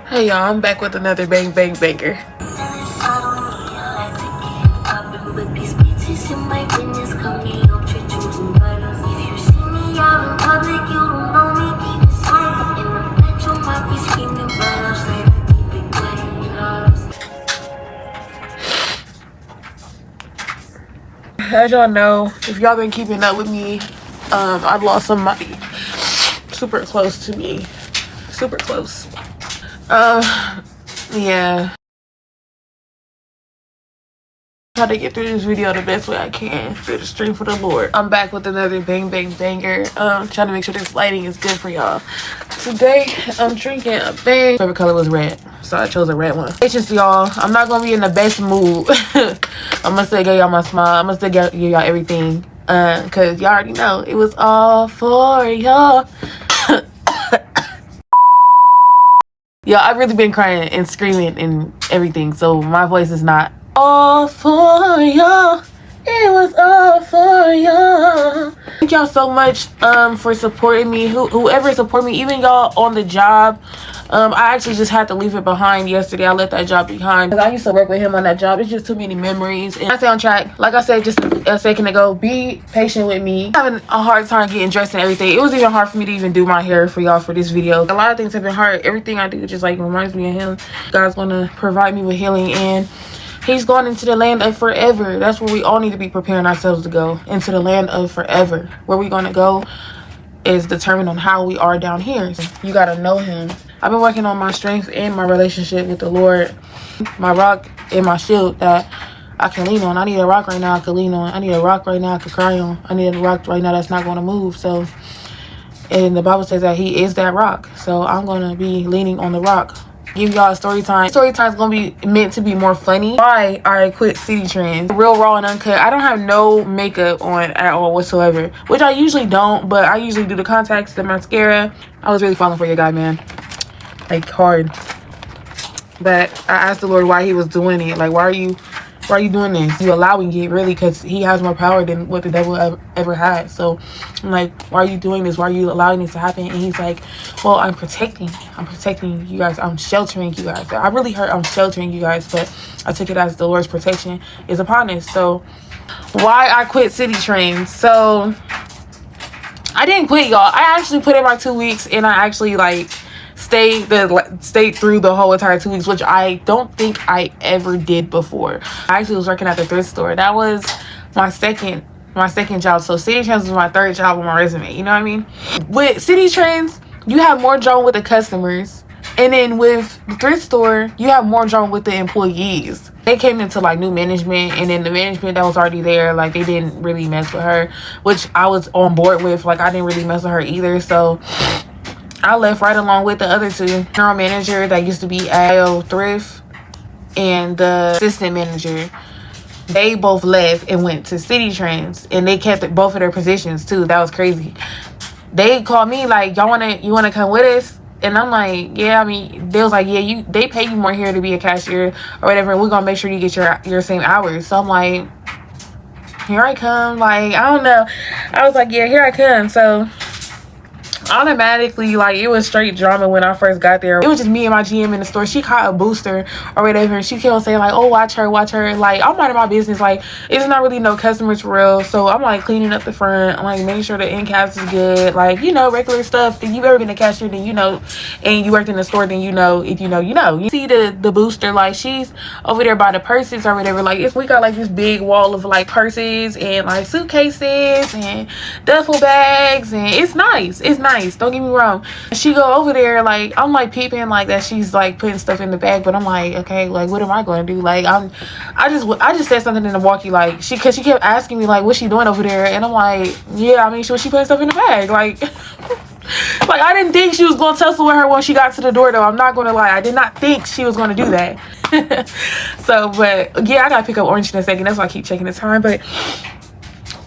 Hey y'all, I'm back with another bang bang banger. As y'all know, if y'all been keeping up with me, I lost somebody super close to me. Super close. Yeah. Try to get through this video the best way I can through the strength of the Lord. I'm back with another bang bang banger. Trying to make sure this lighting is good for y'all. Today I'm drinking a bang. Favorite color was red, so I chose a red one. Patience, y'all. I'm not gonna be in the best mood. I'm gonna still give y'all my smile. I'm gonna still give y'all everything. Cause y'all already know it was all for y'all. Y'all, I've really been crying and screaming and everything, so my voice is not all for y'all. It was all for y'all. Thank y'all so much for supporting me. Whoever supported me, even y'all on the job. I actually just had to leave it behind yesterday. I left that job behind because I used to work with him on that job. It's just too many memories. And I stay on track. Like I said just a second ago, be patient with me. I'm having a hard time getting dressed and everything. It was even hard for me to even do my hair for y'all for this video. A lot of things have been hard. Everything I do just like reminds me of him. God's gonna provide me with healing, and he's going into the land of forever. That's where we all need to be preparing ourselves to go. Into the land of forever. Where we're gonna go is determined on how we are down here. You gotta know him. I've been working on my strength and my relationship with the Lord. My rock and my shield that I can lean on. I need a rock right now I can lean on. I need a rock right now I can cry on. I need a rock right now that's not going to move. So, and the Bible says that he is that rock. So I'm going to be leaning on the rock. Give y'all a story time. Story time is going to be meant to be more funny. Why I quit CITI Trends. Real raw and uncut. I don't have no makeup on at all whatsoever, which I usually don't, but I usually do the contacts, the mascara. I was really falling for your guy, man. Like hard. But I asked the Lord why he was doing it. Like, why are you doing this? You allowing it, really, because he has more power than what the devil ever had. So I'm like, why are you doing this? Why are you allowing this to happen? And he's like, well, I'm protecting you guys. I'm sheltering you guys. I really heard I'm sheltering you guys, but I took it as the Lord's protection is upon us. So why I quit CITI Trends. So I didn't quit, y'all. I actually put in my 2 weeks, and I actually like stayed through the whole entire 2 weeks, which I don't think I ever did before. I actually was working at the thrift store. That was my second job. So CITI Trends was my third job on my resume. You know what I mean? With CITI Trends, you have more drama with the customers, and then with the thrift store, you have more drama with the employees. They came into like new management, and then the management that was already there, like they didn't really mess with her, which I was on board with. Like I didn't really mess with her either. So I left right along with the other two. General manager that used to be at Thrift and the assistant manager, they both left and went to CITI Trends, and they kept both of their positions too. That was crazy. They called me like, you wanna come with us? And I'm like, yeah. I mean, they was like, yeah, they pay you more here to be a cashier or whatever, and we're gonna make sure you get your same hours. So I'm like, here I come. Like, I don't know. I was like, yeah, here I come. So automatically, like, it was straight drama when I first got there. It was just me and my GM in the store. She caught a booster or whatever, and she kept on saying like, oh, watch her. Like, I'm minding my business. Like, it's not really no customers for real. So I'm like cleaning up the front. I'm like making sure the end caps is good, like, you know, regular stuff. If you've ever been a cashier, then you know, and you worked in the store, then you know. If you know, you know. You see the booster, like, she's over there by the purses or whatever. Like, we got like this big wall of like purses and like suitcases and duffel bags, and it's nice. Don't get me wrong. She go over there, like, I'm like peeping like that she's like putting stuff in the bag, but I'm like, okay, like, what am I going to do? Like, I just said something in the walkie, like, cause she kept asking me like, what's she doing over there? And I'm like, yeah, I mean, she putting stuff in the bag, like. Like, I didn't think she was going to tussle with her when she got to the door, though. I'm not going to lie. I did not think she was going to do that. So, but yeah, I got to pick up orange in a second. That's why I keep checking the time. But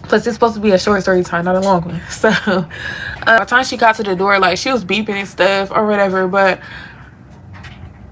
plus, it's supposed to be a short story time, not a long one. So, by the time she got to the door, like, she was beeping and stuff or whatever. But,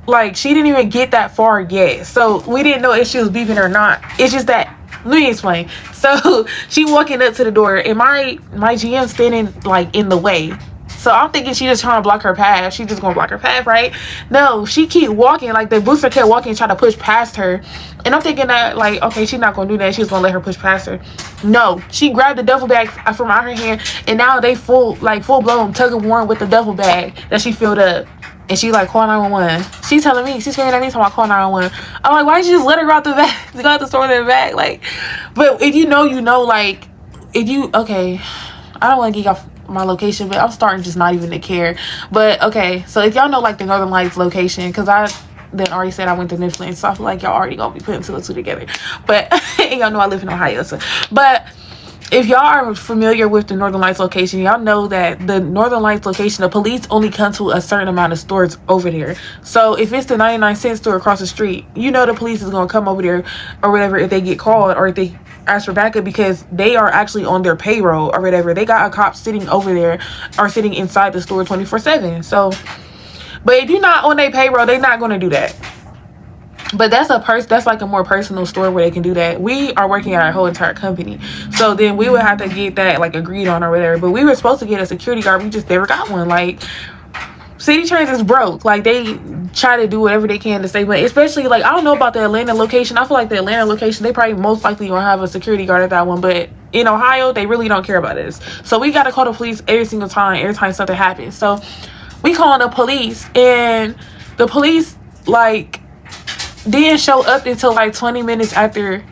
like, she didn't even get that far yet. So, we didn't know if she was beeping or not. It's just that, let me explain. So, she walking up to the door, and my GM standing, like, in the way. So I'm thinking she just trying to block her path. She just gonna block her path, right? No, she keep walking. Like the booster kept walking and trying to push past her. And I'm thinking that, like, okay, she's not gonna do that. She's gonna let her push past her. No, she grabbed the duffel bag from out her hand, and now they full blown tug of war with the duffel bag that she filled up. And she like, call 911. She's telling me, she's screaming at me, talking about call 911. I'm like, why did you just let her go out the back? Go out the store in the back? Like, but if you know, like, if you, okay, I don't want to give y'all my location, but I'm starting just not even to care. But okay, so if y'all know like the Northern Lights location, because I then already said I went to Mifflin, so I feel like y'all already gonna be putting two and two together. But and y'all know I live in Ohio, so but if y'all are familiar with the Northern Lights location, y'all know that the Northern Lights location, the police only come to a certain amount of stores over there. So if it's the 99-cent store across the street, you know the police is going to come over there or whatever if they get called or if they ask for backup, because they are actually on their payroll or whatever. They got a cop sitting over there or sitting inside the store 24/7. So, but if you're not on their payroll, they're not going to do that. But that's like a more personal store where they can do that. We are working at our whole entire company, so then we would have to get that like agreed on or whatever. But we were supposed to get a security guard, we just never got one. Like, CITI TRENXX is broke. Like, they try to do whatever they can to save money, especially like, I don't know about the Atlanta location. I feel like the Atlanta location, they probably most likely gonna have a security guard at that one, but in Ohio they really don't care about us. So we got to call the police every time something happens. So we calling the police, and the police like didn't show up until like 20 minutes after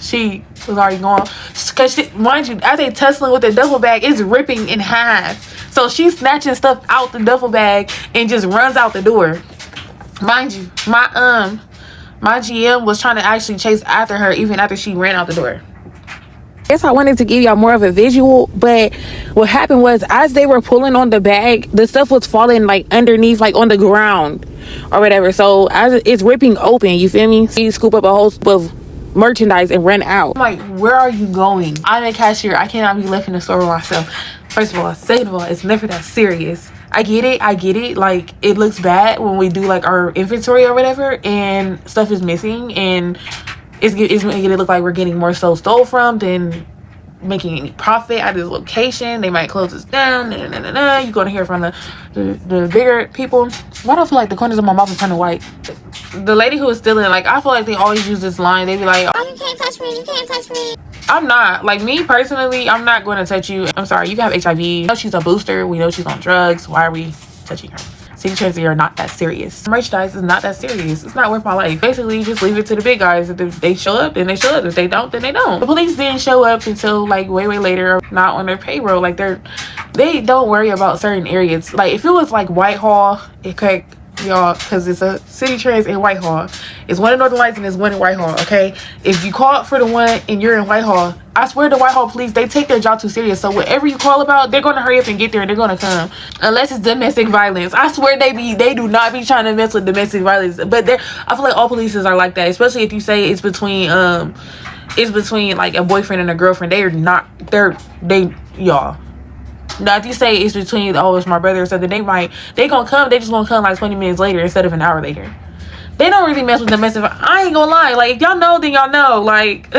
she was already gone. Because mind you, as they tussling with the duffel bag, it's ripping in half. So she's snatching stuff out the duffel bag and just runs out the door. Mind you, my GM was trying to actually chase after her even after she ran out the door. I guess I wanted to give y'all more of a visual, but what happened was, as they were pulling on the bag, the stuff was falling like underneath, like on the ground or whatever. So as it's ripping open, you feel me? So you scoop up a whole scoop of merchandise and run out. I'm like, where are you going? I'm a cashier. I cannot be left in the store with myself. First of all. Second of all, it's never that serious. I get it. Like, it looks bad when we do like our inventory or whatever and stuff is missing, and it's making it look like we're getting more so stole from than making any profit out of this location. They might close us down. You're gonna hear from the bigger people. Why do I feel like the corners of my mouth is kind of white? The lady who was stealing, like, I feel like they always use this line. They be like, oh, you can't touch me, you can't touch me. I'm not, like, me personally, I'm not going to touch you. I'm sorry, you can have HIV. We know she's a booster. We know she's on drugs. Why are we touching her? CITI TRENXX are not that serious. Merchandise is not that serious. It's not worth my life. Basically, just leave it to the big guys. If they show up, then they show up. If they don't, then they don't. The police didn't show up until like way later, not on their payroll. Like, they don't worry about certain areas. Like, if it was like Whitehall, it could, y'all, because it's a CITI TRENXX in Whitehall. It's one in Northern Lights and there's one in Whitehall, okay? If you call for the one and you're in Whitehall, I swear the Whitehall police, they take their job too serious. So whatever you call about, they're going to hurry up and get there and they're going to come. Unless it's domestic violence. I swear they do not be trying to mess with domestic violence. But I feel like all police are like that. Especially if you say it's between like a boyfriend and a girlfriend. Y'all. Now, if you say it's between, oh, it's my brother or something, they just gonna come like 20 minutes later instead of an hour later. They don't really mess with domestic. I ain't gonna lie. Like, if y'all know, then y'all know. Like,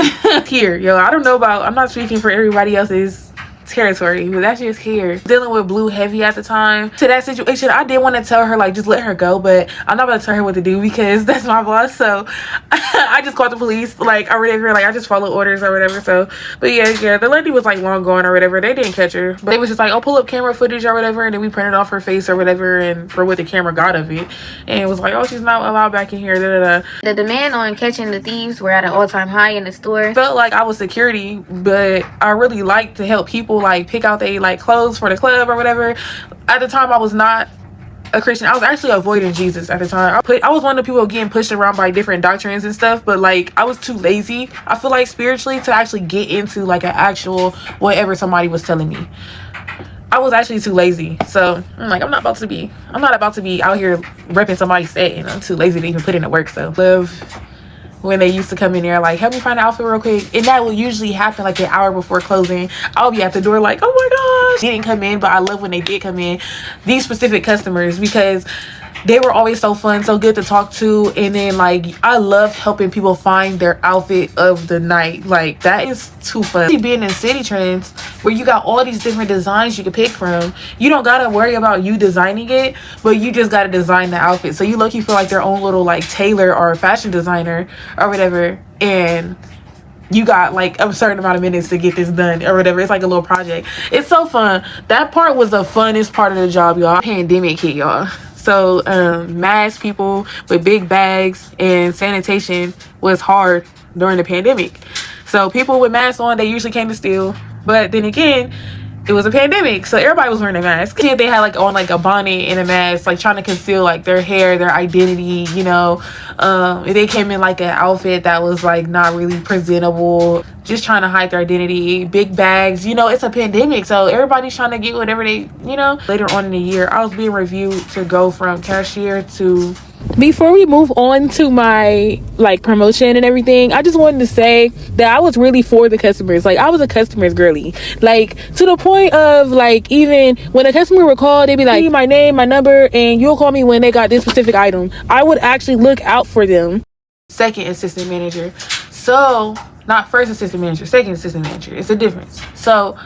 here, yo, I don't know about, I'm not speaking for everybody else's territory, but that's just here. Dealing with Blue heavy at the time. To that situation, I did want to tell her, like, just let her go, but I'm not about to tell her what to do because that's my boss. So I just called the police, like, or whatever. Like, I just follow orders or whatever. So, but yeah, the lady was like long gone or whatever. They didn't catch her, but they was just like, oh, pull up camera footage or whatever, and then we printed off her face or whatever, and for what the camera got of it, and it was like, oh, she's not allowed back in here. The demand on catching the thieves were at an all-time high in the store. Felt like I was security, but I really like to help people like pick out they like clothes for the club or whatever. At the time, I was not a Christian. I was actually avoiding Jesus at the time. I was one of the people getting pushed around by different doctrines and stuff, but like I was too lazy, I feel like, spiritually, to actually get into like an actual whatever somebody was telling me. I was actually too lazy. So I'm like, I'm not about to be out here repping somebody's set, and I'm too lazy to even put in the work. So love when they used to come in there like, help me find an outfit real quick, and that will usually happen like an hour before closing. I'll be at the door like, oh my gosh, they didn't come in. But I love when they did come in, these specific customers, because they were always so fun, so good to talk to. And then like I love helping people find their outfit of the night. Like that is too fun. Being in Citi Trends where you got all these different designs you can pick from, you don't gotta worry about you designing it, but you just gotta design the outfit. So you lucky feel like their own little like tailor or fashion designer or whatever, and you got like a certain amount of minutes to get this done or whatever. It's like a little project. It's so fun. That part was the funnest part of the job, y'all. Pandemic hit, y'all. So mass people with big bags and sanitation was hard during the pandemic. So people with masks on, they usually came to steal. But then again, it was a pandemic, so everybody was wearing a mask. They had like on like a bonnet and a mask, like trying to conceal like their hair, their identity, you know. They came in like an outfit that was like not really presentable, just trying to hide their identity. Big bags, you know, it's a pandemic, so everybody's trying to get whatever they, you know. Later on in the year, I was being reviewed to go from cashier to... Before we move on to my like promotion and everything, I just wanted to say that I was really for the customers. Like I was a customer's girly, like to the point of like even when a customer would call, they'd be like, my name, my number, and you'll call me when they got this specific item. I would actually look out for them. Second assistant manager. So not first assistant manager, second assistant manager. It's a difference. So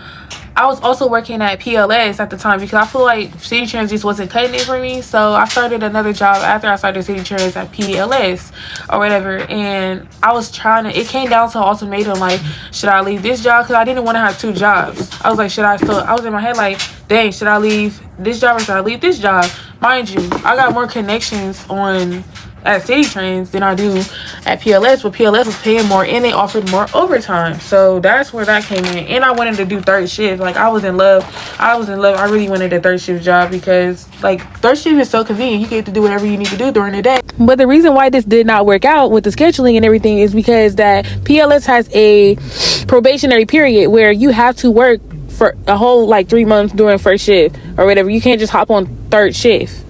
I was also working at PLS at the time because I feel like Citi Trends just wasn't cutting it for me. So I started another job after I started Citi Trends at PLS or whatever. And I was trying to, it came down to an ultimatum like, should I leave this job? Because I didn't want to have two jobs. I was like, I was in my head like, dang, should I leave this job or should I leave this job? Mind you, I got more connections at Citi Trends than I do at PLS, but PLS was paying more and they offered more overtime. So that's where that came in. And I wanted to do third shift. Like I was in love. I really wanted a third shift job because like third shift is so convenient. You get to do whatever you need to do during the day. But the reason why this did not work out with the scheduling and everything is because that PLS has a probationary period where you have to work for a whole like 3 months during first shift or whatever. You can't just hop on third shift.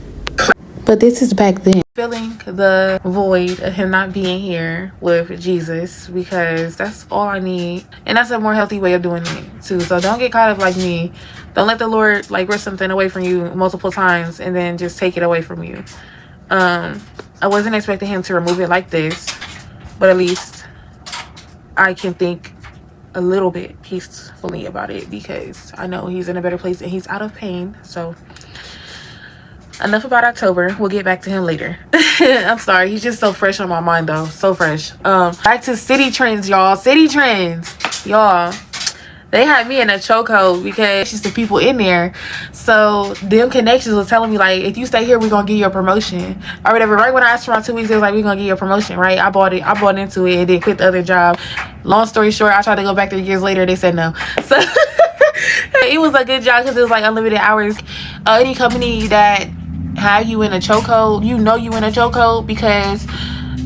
But this is back then. Filling the void of him not being here with Jesus, because that's all I need. And that's a more healthy way of doing it too. So don't get caught up like me. Don't let the Lord like rip something away from you multiple times and then just take it away from you. I wasn't expecting him to remove it like this, but at least I can think a little bit peacefully about it because I know he's in a better place and he's out of pain. So enough about October. We'll get back to him later. I'm sorry. He's just so fresh on my mind though. So fresh. Back to Citi Trends, y'all. Citi Trends, y'all. They had me in a chokehold because it's just the people in there. So them connections was telling me like, if you stay here, we're gonna give you a promotion or whatever. Right when I asked for my 2 weeks, it was like, we're gonna give you a promotion, right? I bought into it and then quit the other job. Long story short, I tried to go back 3 years later. They said no. So it was a good job because it was like unlimited hours. Any company that have you in a chokehold, you know you in a chokehold because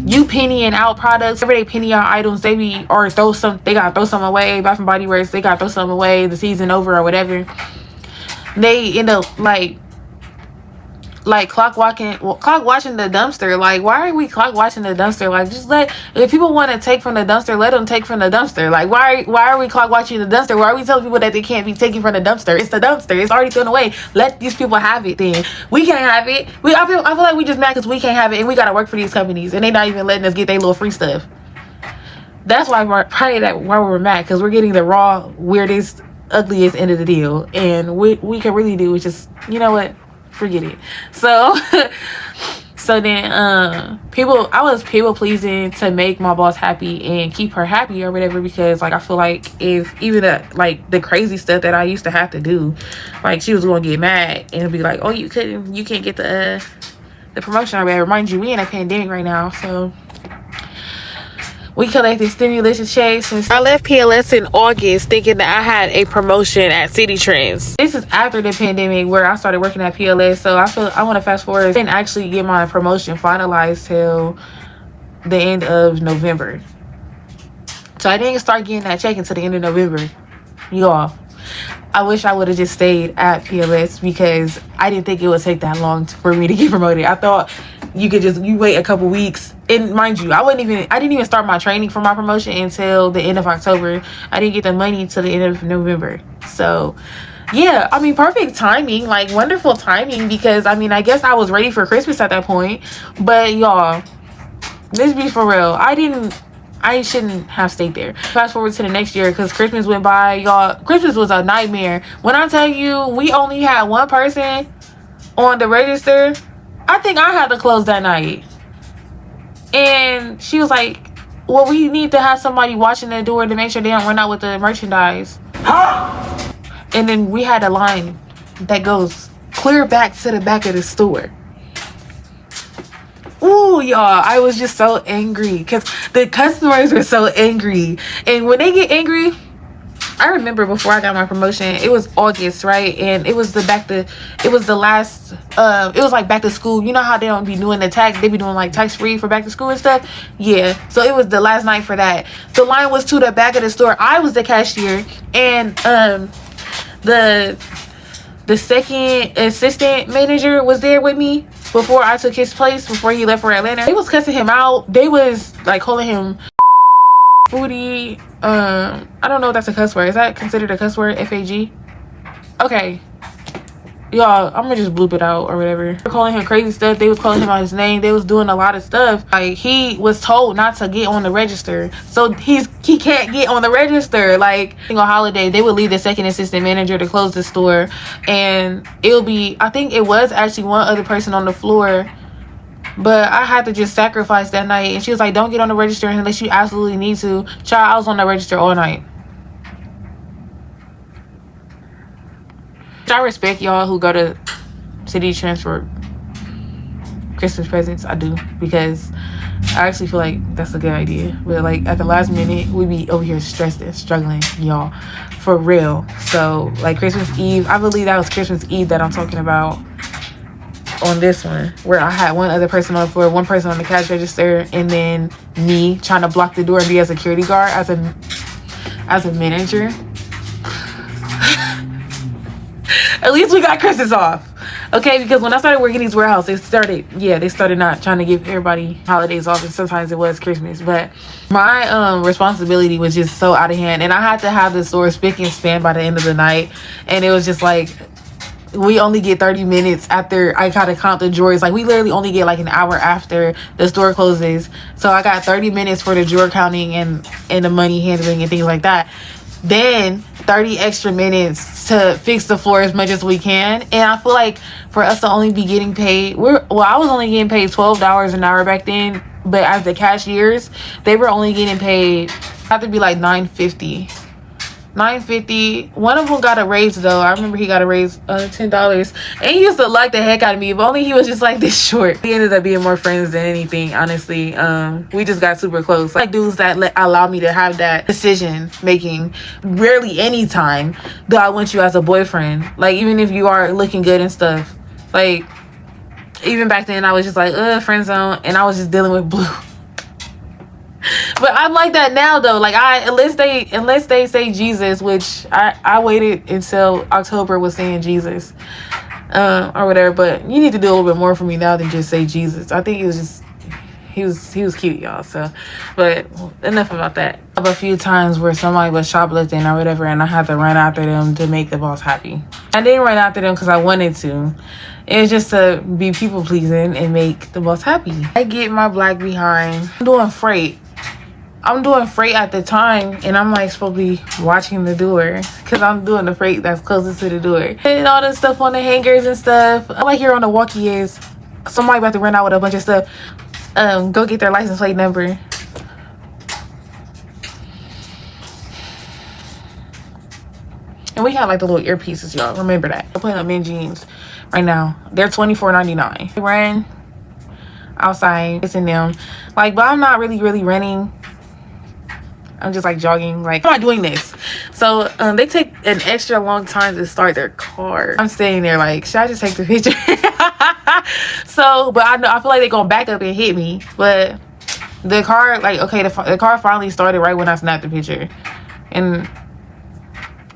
you pennying out products. Whenever they penny out items, they gotta throw some away. Bath and Body Works, they gotta throw some away, the season over or whatever. They end up like clock watching the dumpster. Like, why are we clock watching the dumpster? Like, just if people want to take from the dumpster, let them take from the dumpster. Like, why are we clock watching the dumpster? Why are we telling people that they can't be taking from the dumpster? It's the dumpster. It's already thrown away. Let these people have it then. We can't have it. I feel like we just mad because we can't have it and we gotta work for these companies and they not even letting us get their little free stuff. That's why we're mad, because we're getting the raw, weirdest, ugliest end of the deal. And we can really do is just, you know what? Forget it. So then I was people pleasing to make my boss happy and keep her happy or whatever, because like I feel like if even the crazy stuff that I used to have to do, like she was gonna get mad and be like, oh, you can't get the promotion or whatever. Mind you, we in a pandemic right now, so we collected stimulus checks. And I left PLS in August thinking that I had a promotion at Citi Trends. This is after the pandemic where I started working at PLS. So I want to fast forward. I didn't actually get my promotion finalized till the end of November. So I didn't start getting that check until the end of November. Y'all, I wish I would have just stayed at PLS because I didn't think it would take that long for me to get promoted. I thought you wait a couple weeks. And mind you, I didn't even start my training for my promotion until the end of October. I didn't get the money until the end of November. So Yeah, I mean, perfect timing, like wonderful timing, because I mean, I guess I was ready for Christmas at that point. But y'all, let's be for real, I shouldn't have stayed there. Fast forward to the next year, because Christmas went by, y'all. Christmas was a nightmare. When I tell you, we only had one person on the register. I think I had to close that night. And she was like, well, we need to have somebody watching the door to make sure they don't run out with the merchandise. And then we had a line that goes clear back to the back of the store. Ooh, y'all, I was just so angry because the customers were so angry. And when they get angry, I remember before I got my promotion, it was August, right? And it was the last, it was like back to school. You know how they don't be doing the tax, they be doing like tax free for back to school and stuff. Yeah, so it was the last night for that. The line was to the back of the store. I was the cashier, and the second assistant manager was there with me before I took his place, before he left for Atlanta. They was cussing him out. They was like calling him foodie. I don't know if that's a cuss word. Is that considered a cuss word? FAG? Okay, y'all, I'm gonna just bloop it out or whatever. They were calling him crazy stuff. They was calling him out his name. They was doing a lot of stuff. Like, he was told not to get on the register, so he can't get on the register. Like, on holiday, they would leave the second assistant manager to close the store, and it'll be, I think it was actually one other person on the floor, but I had to just sacrifice that night. And she was like, don't get on the register unless you absolutely need to. Child, I was on the register all night. I respect y'all who go to CITI transfer Christmas presents. I do, because I actually feel like that's a good idea. But like at the last minute, we be over here stressed and struggling, y'all, for real. So like Christmas Eve, I believe that was Christmas Eve that I'm talking about on this one, where I had one other person on the floor, one person on the cash register, and then me trying to block the door and be a security guard as a manager. At least we got Christmas off, okay? Because when I started working these warehouses, they started not trying to give everybody holidays off, and sometimes it was Christmas. But my responsibility was just so out of hand, and I had to have the store spick and span by the end of the night. And it was just like, we only get 30 minutes after I gotta count the drawers. Like, we literally only get like an hour after the store closes. So I got 30 minutes for the drawer counting and the money handling and things like that. Then 30 extra minutes to fix the floor as much as we can. And I feel like for us to only be getting paid, I was only getting paid $12 an hour back then, but as the cashiers, they were only getting paid, have to be like $9.50. One of them got a raise though. I remember he got a raise $10, and he used to like the heck out of me, but only he was just like this short. We ended up being more friends than anything, honestly. We just got super close. Like dudes that allow me to have that decision making. Rarely any time do I want you as a boyfriend, like even if you are looking good and stuff. Like even back then I was just like friend zone, and I was just dealing with blue. But I'm like that now though. Like unless they say Jesus, which I waited until October was saying Jesus or whatever. But you need to do a little bit more for me now than just say Jesus. I think it was just he was cute, y'all. So, but enough about that. A few times where somebody was shoplifting or whatever, and I had to run after them to make the boss happy. I didn't run after them because I wanted to. It was just to be people pleasing and make the boss happy. I get my black behind. I'm doing freight at the time, and I'm like supposed to be watching the door because I'm doing the freight that's closest to the door. And all this stuff on the hangers and stuff. All I hear on the walkie is somebody about to run out with a bunch of stuff. Go get their license plate number. And we have like the little earpieces, y'all. Remember that. I'm putting up men jeans right now. They're $24.99. I ran outside, it's in them. Like, but I'm not really running. I'm just like jogging. Like, I'm not doing this. So they take an extra long time to start their car. I'm staying there like, should I just take the picture? So, but I feel like they're gonna back up and hit me. But the car, like, okay, the car finally started right when I snapped the picture, and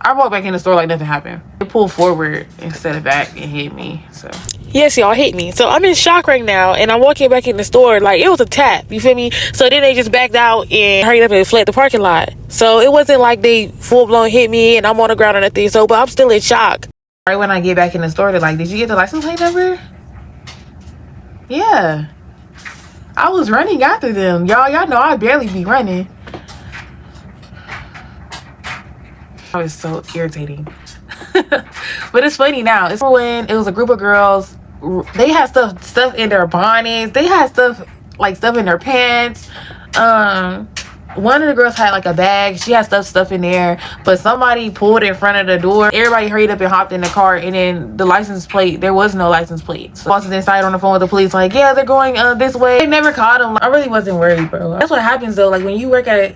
I walked back in the store like nothing happened. It pulled forward instead of back and hit me. So Yes, y'all hit me. So I'm in shock right now, and I'm walking back in the store like it was a tap. You feel me? So then they just backed out and hurried up and fled the parking lot. So it wasn't like they full blown hit me and I'm on the ground or nothing. So, but I'm still in shock. Right when I get back in the store, they're like, "Did you get the license plate number?" Yeah, I was running after them, y'all know I barely be running. I was so irritating. But it's funny now. It's when it was a group of girls. They had stuff in their bonnets. They had stuff in their pants. One of the girls had like a bag. She had stuff in there, but somebody pulled in front of the door. Everybody hurried up and hopped in the car, and then the license plate, there was no license plate. So I was inside on the phone with the police like, yeah, they're going this way. They never caught them. I really wasn't worried, bro. That's what happens though. Like when you work at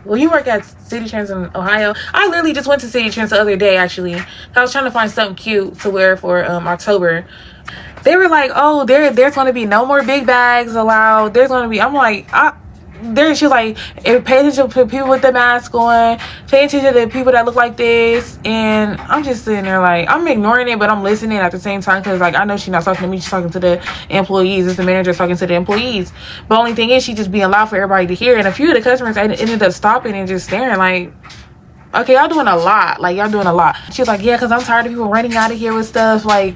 Citi TRENXX in Ohio. I literally just went to Citi TRENXX the other day actually. I was trying to find something cute to wear for October. They were like, oh, there's going to be no more big bags allowed. There's going to be, I'm like, she was like, pay attention to people with the mask on, pay attention to the people that look like this. And I'm just sitting there like, I'm ignoring it, but I'm listening at the same time because like I know she's not talking to me, she's talking to the employees. It's the manager talking to the employees. But the only thing is she just being loud for everybody to hear. And a few of the customers ended up stopping and just staring like, okay, y'all doing a lot. Like y'all doing a lot. She was like, yeah, because I'm tired of people running out of here with stuff. Like,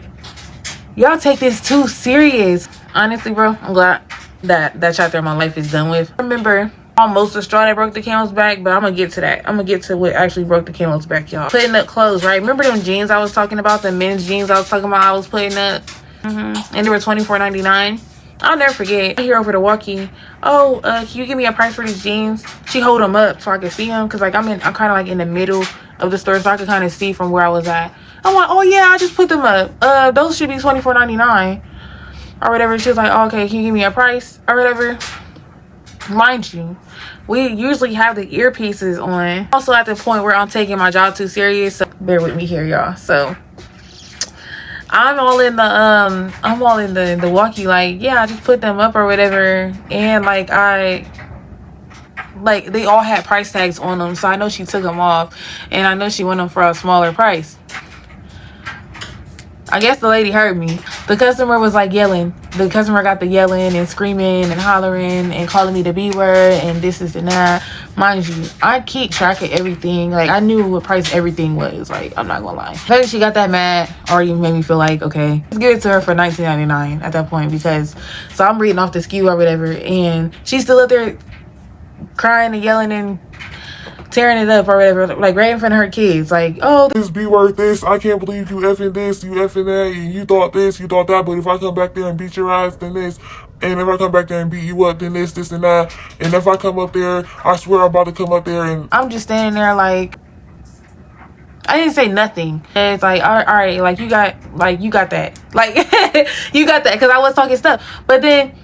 y'all take this too serious. Honestly, bro, I'm glad that chapter of my life is done with. I remember almost the straw that broke the camel's back, but I'm gonna get to that. I'm gonna get to what actually broke the camel's back, y'all. Putting up clothes, right? Remember them jeans I was talking about, the men's jeans I was talking about I was putting up? And they were $24.99. I'll never forget. I hear over the walkie, oh, can you give me a price for these jeans? She hold them up so I can see them, because like I'm kind of like in the middle of the store, so I could kind of see from where I was at. I'm like, oh yeah, I just put them up. Those should be $24.99 or whatever. She was like, oh, okay, can you give me a price or whatever? Mind you, we usually have the earpieces on. Also at the point where I'm taking my job too serious, so bear with me here, y'all. So I'm all in the walkie like, yeah, I just put them up or whatever. And like they all had price tags on them, so I know she took them off, and I know she went them for a smaller price. I guess the lady heard me. The customer was like yelling. The customer got the yelling and screaming and hollering and calling me the B word and this and that. Mind you, I keep track of everything. Like I knew what price everything was. Like I'm not gonna lie. The fact that she got that mad already made me feel like, okay, let's give it to her for $19.99 at that point, because so I'm reading off the SKU or whatever, and she's still up there crying and yelling and tearing it up or whatever, like right in front of her kids, like, oh, this be worth this. I can't believe you effing this, you effing that, and you thought this, you thought that, but if I come back there and beat your ass, then this, and if I come back there and beat you up, then this and that, and if I come up there, I swear I'm about to come up there and... I'm just standing there like, I didn't say nothing. And it's like, all right, like you got that, like you got that, because I was talking stuff, but then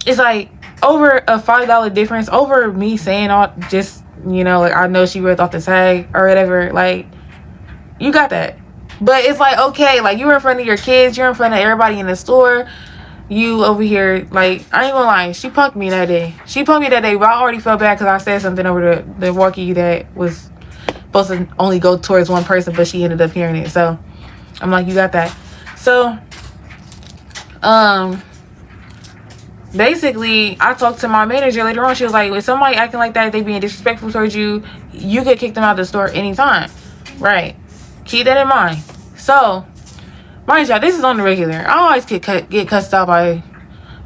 it's like over a $5 difference over me saying all just, you know, like I know she ripped off the tag or whatever, like you got that. But it's like, okay, like you're in front of your kids, you're in front of everybody in the store, you over here, like I ain't gonna lie, she punked me that day, but I already felt bad because I said something over the walkie that was supposed to only go towards one person, but she ended up hearing it. So I'm like, you got that. So basically I talked to my manager later on. She was like, if somebody acting like that, they being disrespectful towards you, you could kick them out of the store anytime, right? Keep that in mind. So mind y'all, this is on the regular. I always get cussed out by,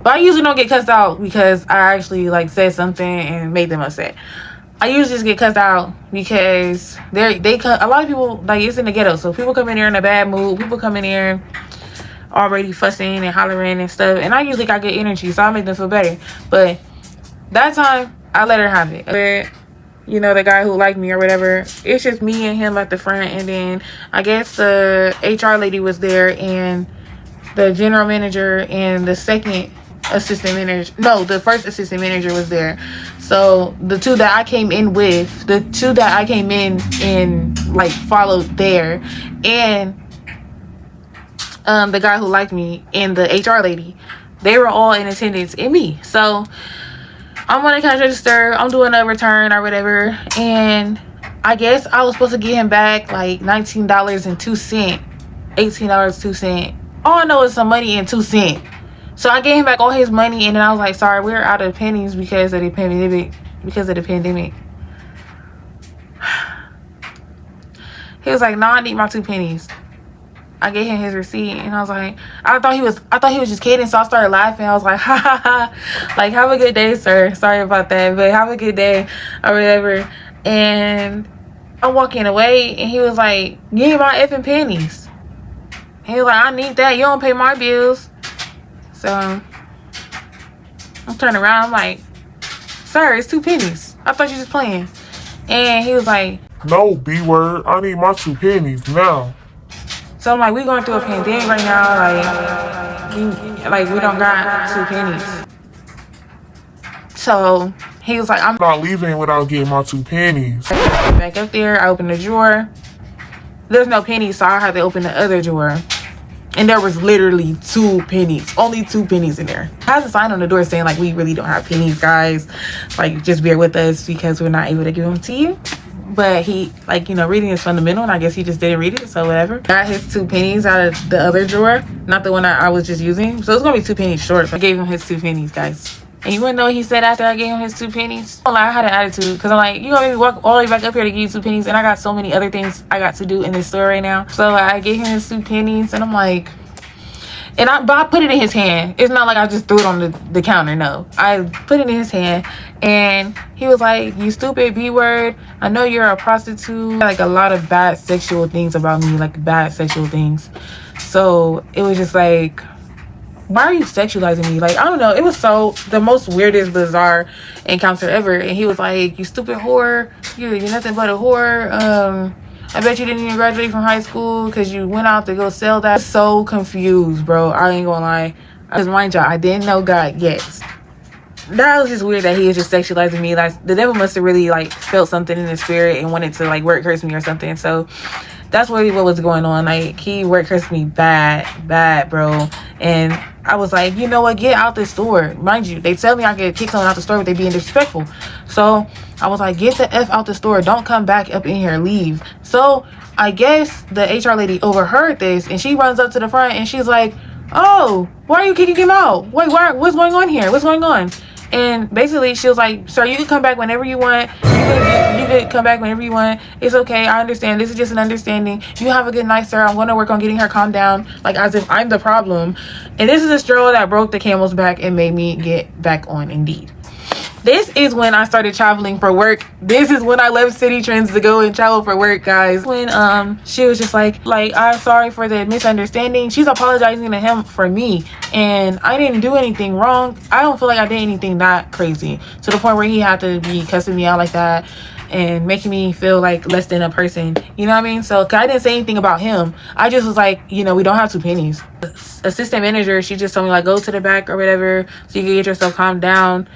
but I usually don't get cussed out because I actually like said something and made them upset. I usually just get cussed out because a lot of people, like, it's in the ghetto, so people come in here in a bad mood. People come in here already fussing and hollering and stuff, and I usually got good energy, so I make them feel better. But that time I let her have it. But, you know, the guy who liked me or whatever, it's just me and him at the front, and then I guess the HR lady was there, and the general manager and the second assistant manager, no, the first assistant manager was there. So the two that I came in and like followed there, and the guy who liked me and the HR lady, they were all in attendance and me. So I'm on the cash register, I'm doing a return or whatever, and I guess I was supposed to get him back like $19.02, $18.02, All I know is some money and 2 cents. So I gave him back all his money, and then I was like, sorry, we're out of pennies because of the pandemic. He was like, nah, I need my 2 pennies. I gave him his receipt, and I was like, I thought he was just kidding, so I started laughing. I was like, ha ha ha, like, have a good day, sir. Sorry about that, but have a good day or whatever. And I'm walking away, and he was like, give me my effing pennies. He was like, I need that. You don't pay my bills. So I'm turning around. I'm like, sir, it's 2 pennies. I thought you was just playing. And he was like, No, B-word. I need my 2 pennies now. so I'm like, we going through a pandemic right now. Like we don't got 2 pennies. So he was like, I'm Not leaving without getting my 2 pennies. back up there. I opened the drawer. There's no pennies, so I had to open the other drawer. And there was literally 2 pennies. Only 2 pennies in there. It has a sign on the door saying, like, we really don't have pennies, guys. Like, just bear with us because we're not able to give them to you. But he, like, you know, reading is fundamental, and I guess he just didn't read it, so whatever. Got his 2 pennies out of the other drawer, not the one I was just using. So it's gonna be 2 pennies short. But I gave him his 2 pennies, guys. And you wanna know what he said after I gave him his 2 pennies? I had an attitude, because I'm like, you gonna make me walk all the way back up here to give you 2 pennies, and I got so many other things I got to do in this store right now. So I gave him his 2 pennies, and I'm like, but I put it in his hand. It's not like I just threw it on the counter. No, I put it in his hand, and he was like, you stupid B-word. I know you're a prostitute. Like a lot of bad sexual things about me, like bad sexual things. So it was just like, why are you sexualizing me? Like, I don't know. It was so the most weirdest, bizarre encounter ever. And he was like, you stupid whore. You're nothing but a whore. I bet you didn't even graduate from high school because you went out to go sell that. So confused, bro. I ain't gonna lie. Because mind y'all, I didn't know God yet. That was just weird that he was just sexualizing me. Like, the devil must have really, like, felt something in his spirit and wanted to, like, work curse me or something. So that's really what was going on. Like, he work cursed me bad, bro. And I was like, you know what? Get out the store. Mind you, they tell me I could kick someone out the store, but they being disrespectful. So I was like, get the F out the store. Don't come back up in here. Leave. So I guess the HR lady overheard this, and she runs up to the front, and she's like, oh, why are you kicking him out? Wait, what's going on here? What's going on? And basically, she was like, sir, you can come back whenever you want. You could come back whenever you want. It's okay. I understand. This is just an understanding. You have a good night, sir. I'm going to work on getting her calmed down, like as if I'm the problem. And this is a straw that broke the camel's back and made me get back on Indeed. This is when I started traveling for work. This is when I left City Trends to go and travel for work, guys. When she was just like I'm sorry for the misunderstanding. She's apologizing to him for me, and I didn't do anything wrong. I don't feel like I did anything that crazy to the point where he had to be cussing me out like that and making me feel like less than a person. You know what I mean? So I didn't say anything about him. I just was like, you know, we don't have 2 pennies. The assistant manager, she just told me like, go to the back or whatever so you can get yourself calmed down,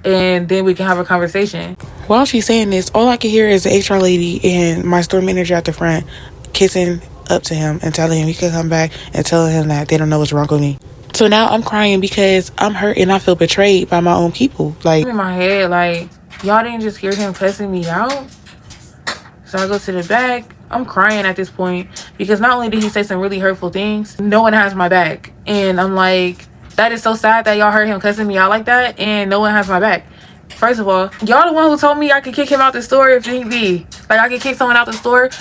and then we can have a conversation. While she's saying this, all I can hear is the HR lady and my store manager at the front kissing up to him and telling him he could come back and telling him that they don't know what's wrong with me. So now I'm crying because I'm hurt and I feel betrayed by my own people. Like, in my head, like, y'all didn't just hear him cussing me out? So I go to the back. I'm crying at this point because not only did he say some really hurtful things, no one has my back. And I'm like, that is so sad that y'all heard him cussing me out like that and no one has my back. First of all, y'all the one who told me I could kick him out the store if need be. Like, I could kick someone out the store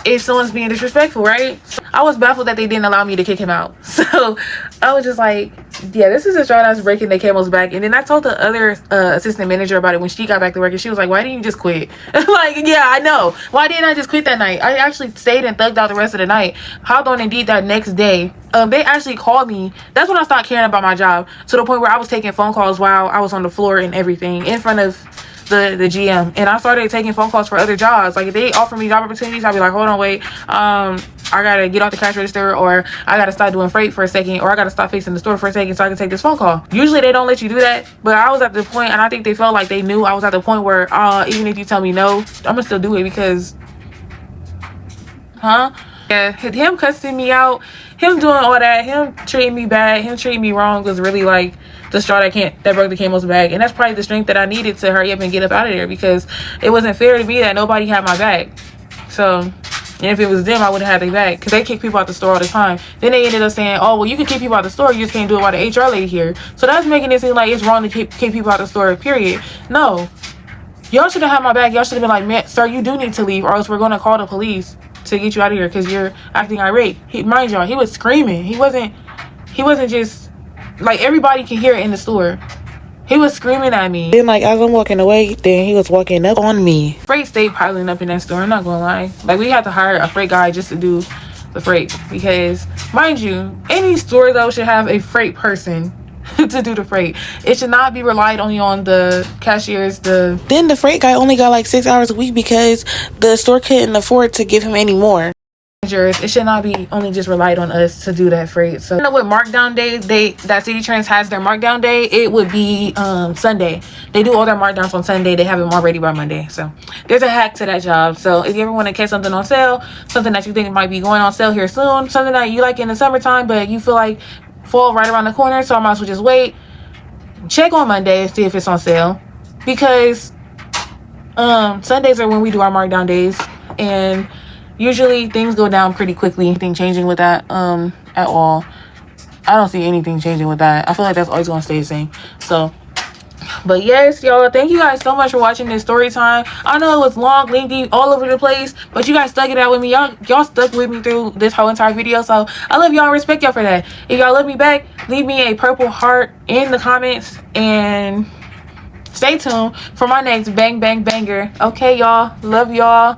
if someone's being disrespectful, right? So I was baffled that they didn't allow me to kick him out. So I was just like, yeah, this is a straw that's breaking the camel's back. And then I told the other assistant manager about it when she got back to work, and she was like, why didn't you just quit? Like, yeah, I know. Why didn't I just quit that night? I actually stayed and thugged out the rest of the night. Hopped on Indeed that next day. They actually called me. That's when I stopped caring about my job, to the point where I was taking phone calls while I was on the floor and everything in front of the GM, and I started taking phone calls for other jobs. Like, if they offer me job opportunities, I'd be like, hold on, wait, I gotta get off the cash register, or I gotta stop doing freight for a second, or I gotta stop fixing the store for a second so I can take this phone call. Usually they don't let you do that, but I was at the point, and I think they felt like they knew I was at the point where even if you tell me no, I'm gonna still do it because yeah, him cussing me out, him doing all that, him treating me bad, him treating me wrong was really like the straw that broke the camel's back. And that's probably the strength that I needed to hurry up and get up out of there, because it wasn't fair to me that nobody had my back. So And if it was them, I would have had their back, because they kick people out the store all the time. Then they ended up saying, oh, well, you can kick people out the store, you just can't do it while the HR lady here. So that's making it seem like it's wrong to kick people out the store, period. No. Y'all should have had my back. Y'all should have been like, man, sir, you do need to leave, or else we're going to call the police to get you out of here because you're acting irate. Mind y'all, he was screaming. He wasn't just, like, everybody can hear it in the store. He was screaming at me. Then, like, as I'm walking away, then he was walking up on me. Freight stayed piling up in that store, I'm not gonna lie. Like, we had to hire a freight guy just to do the freight. Because, mind you, any store, though, should have a freight person to do the freight. It should not be relied only on the cashiers. Then the freight guy only got, like, 6 hours a week because the store couldn't afford to give him any more. It should not be only just relied on us to do that freight. So, you know what markdown day that CITI TRENXX has their markdown day, it would be Sunday. They do all their markdowns on Sunday. They have them all ready by Monday. So there's a hack to that job. So if you ever want to catch something on sale, something that you think might be going on sale here soon, something that you like in the summertime but you feel like fall right around the corner, so I might as well just wait, check on Monday and see if it's on sale, because Sundays are when we do our markdown days, and usually things go down pretty quickly. Anything changing with that at all? I don't see anything changing with that. I feel like that's always going to stay the same. So, but yes, y'all, thank you guys so much for watching this story time. I know it was long, lengthy, all over the place, but you guys stuck it out with me. Y'all stuck with me through this whole entire video, so I love y'all and respect y'all for that. If y'all love me back, leave me a purple heart in the comments, and stay tuned for my next bang bang banger. Okay, y'all, love y'all.